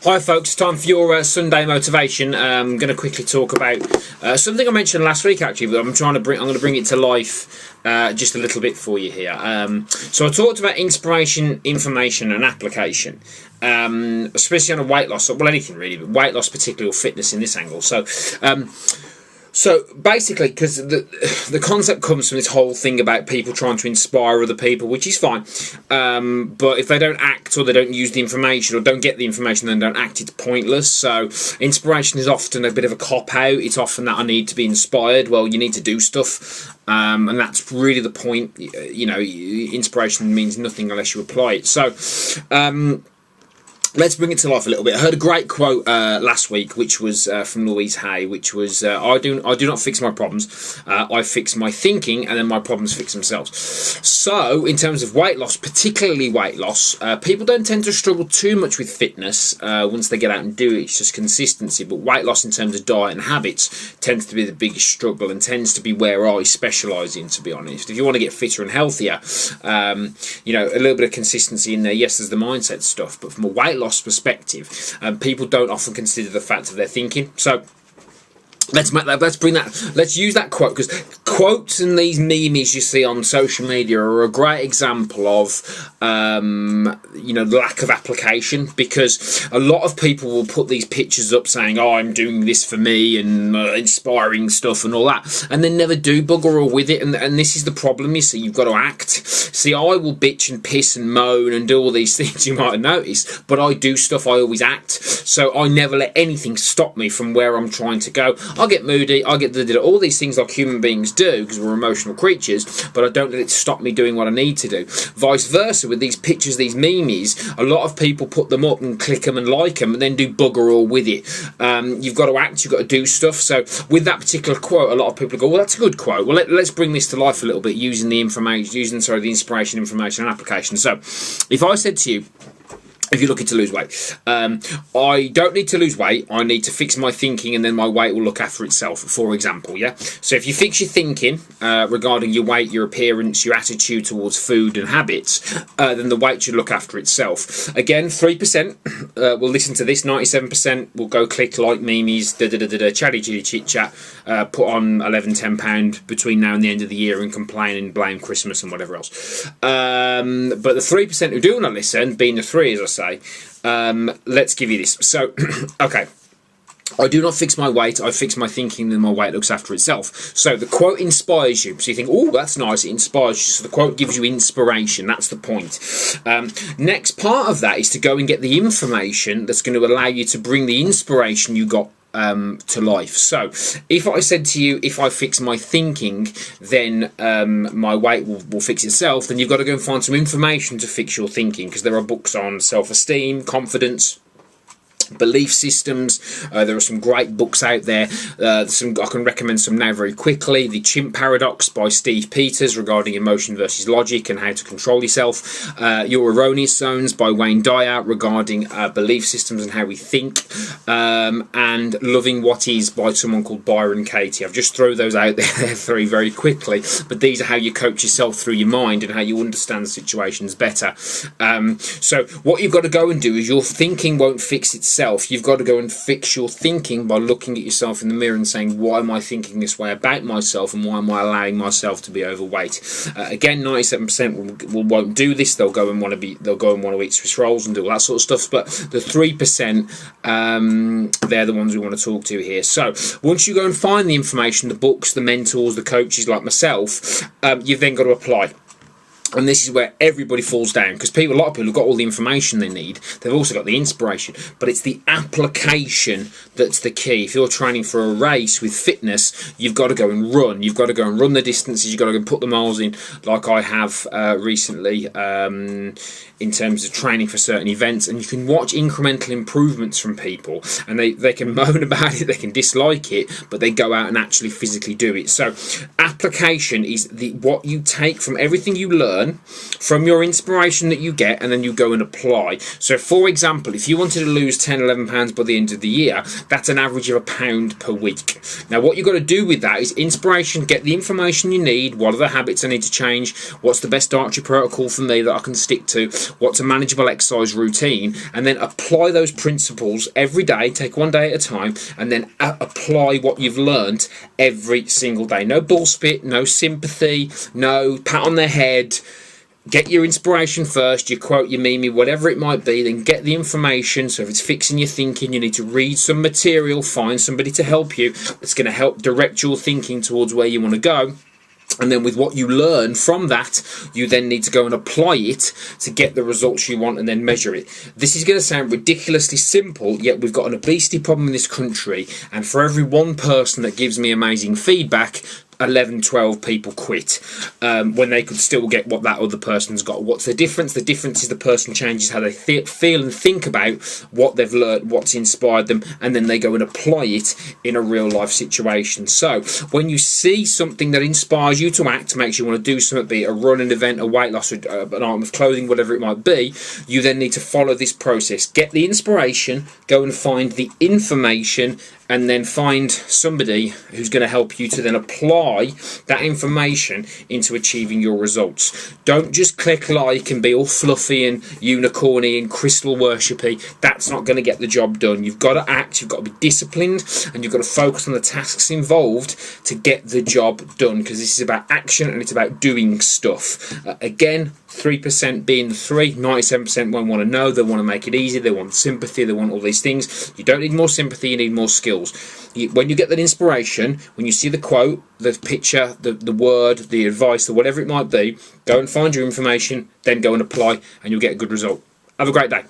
Hi folks, time for your Sunday motivation. I'm going to quickly talk about something I mentioned last week actually, but I'm going to bring it to life just a little bit for you here. So I talked about inspiration, information and application, especially on a weight loss, well anything really, but weight loss particularly, or fitness in this angle. So basically, because the concept comes from this whole thing about people trying to inspire other people, which is fine, but if they don't act or they don't use the information or don't get the information then don't act, it's pointless. So inspiration is often a bit of a cop-out. It's often that I need to be inspired. Well, you need to do stuff, and that's really the point. You know, inspiration means nothing unless you apply it. So let's bring it to life a little bit. I heard a great quote last week, which was from Louise Hay, which was, I do not fix my problems, I fix my thinking, and then my problems fix themselves. So, in terms of weight loss, particularly weight loss, people don't tend to struggle too much with fitness once they get out and do it. It's just consistency. But weight loss in terms of diet and habits tends to be the biggest struggle and tends to be where I specialise in, to be honest. If you want to get fitter and healthier, you know, a little bit of consistency in there. Yes, there's the mindset stuff, but from a weight loss perspective, people don't often consider the fact of their thinking. So let's use that quote, because quotes and these memes you see on social media are a great example of you know, the lack of application, because a lot of people will put these pictures up saying, oh, I'm doing this for me, and inspiring stuff and all that, and then never do bugger all with it. And this is the problem, you see. You've got to act. See, I will bitch and piss and moan and do all these things you might have noticed, but I do stuff. I always act. So I never let anything stop me from where I'm trying to go. I get moody, I get all these things like human beings do, because we're emotional creatures, but I don't let it stop me doing what I need to do. Vice versa with these pictures, these memes, a lot of people put them up and click them and like them and then do bugger all with it. You've got to act, you've got to do stuff. So with that particular quote, a lot of people go, well, that's a good quote. Well, let's bring this to life a little bit using the inspiration, information and application. So if I said to you, if you're looking to lose weight, I don't need to lose weight, I need to fix my thinking and then my weight will look after itself, for example, yeah? So if you fix your thinking regarding your weight, your appearance, your attitude towards food and habits, then the weight should look after itself. Again, 3% will listen to this, 97% will go click, like memes, chatty chit chat, put on 11, £10 between now and the end of the year and complain and blame Christmas and whatever else. But the 3% who do not listen, being the 3 as I say, let's give you this. So, okay, I do not fix my weight, I fix my thinking, then my weight looks after itself. So the quote inspires you. So you think, oh, that's nice, it inspires you. So the quote gives you inspiration. That's the point. Next part of that is to go and get the information that's going to allow you to bring the inspiration you got to life. So if I said to you, if I fix my thinking, then my weight will fix itself, then you've got to go and find some information to fix your thinking, because there are books on self-esteem, confidence, belief systems. There are some great books out there. I can recommend some now very quickly. The Chimp Paradox by Steve Peters regarding emotion versus logic and how to control yourself. Your Erroneous Zones by Wayne Dyer regarding belief systems and how we think. And Loving What Is by someone called Byron Katie. I've just thrown those out there very quickly, but these are how you coach yourself through your mind and how you understand situations better. So what you've got to go and do is, your thinking won't fix itself. You've got to go and fix your thinking by looking at yourself in the mirror and saying, why am I thinking this way about myself, and why am I allowing myself to be overweight? Again, 97% won't do this. They'll go and want to eat Swiss rolls and do all that sort of stuff. But the 3%, they're the ones we want to talk to here. So once you go and find the information, the books, the mentors, the coaches like myself, you've then got to apply. And this is where everybody falls down, because a lot of people have got all the information they need. They've also got the inspiration, but it's the application that's the key. If you're training for a race with fitness, you've got to go and run. You've got to go and run the distances. You've got to go and put the miles in, like I have recently, in terms of training for certain events. And you can watch incremental improvements from people, and they can moan about it, they can dislike it, but they go out and actually physically do it. So application is what you take from everything you learn learn from your inspiration that you get, and then you go and apply. So for example, if you wanted to lose 10-11 pounds by the end of the year, that's an average of £1 per week. Now what you've got to do with that is inspiration, get the information you need. What are the habits I need to change? What's the best dietary protocol for me that I can stick to? What's a manageable exercise routine? And then apply those principles every day, take one day at a time, and then apply what you've learned every single day. No bullspit, no sympathy, no pat on the head. Get your inspiration first, your quote, your meme, whatever it might be, then get the information. So if it's fixing your thinking, you need to read some material, find somebody to help you. It's going to help direct your thinking towards where you want to go. And then with what you learn from that, you then need to go and apply it to get the results you want and then measure it. This is going to sound ridiculously simple, yet we've got an obesity problem in this country, and for every one person that gives me amazing feedback, 11, 12 people quit when they could still get what that other person's got. What's the difference? The difference is the person changes how they feel and think about what they've learned, what's inspired them, and then they go and apply it in a real life situation. So when you see something that inspires you to act, makes you want to do something, be it a run, an event, a weight loss, an item of clothing, whatever it might be, you then need to follow this process. Get the inspiration, go and find the information, and then find somebody who's going to help you to then apply that information into achieving your results. Don't just click like and be all fluffy and unicorny and crystal worshipy. That's not going to get the job done. You've got to act, you've got to be disciplined, and you've got to focus on the tasks involved to get the job done, because this is about action and it's about doing stuff. Again, 3% being the 97% won't want to know, they want to make it easy, they want sympathy, they want all these things. You don't need more sympathy, you need more skills. When you get that inspiration, when you see the quote, the picture, the word, the advice, whatever it might be, go and find your information, then go and apply, and you'll get a good result. Have a great day.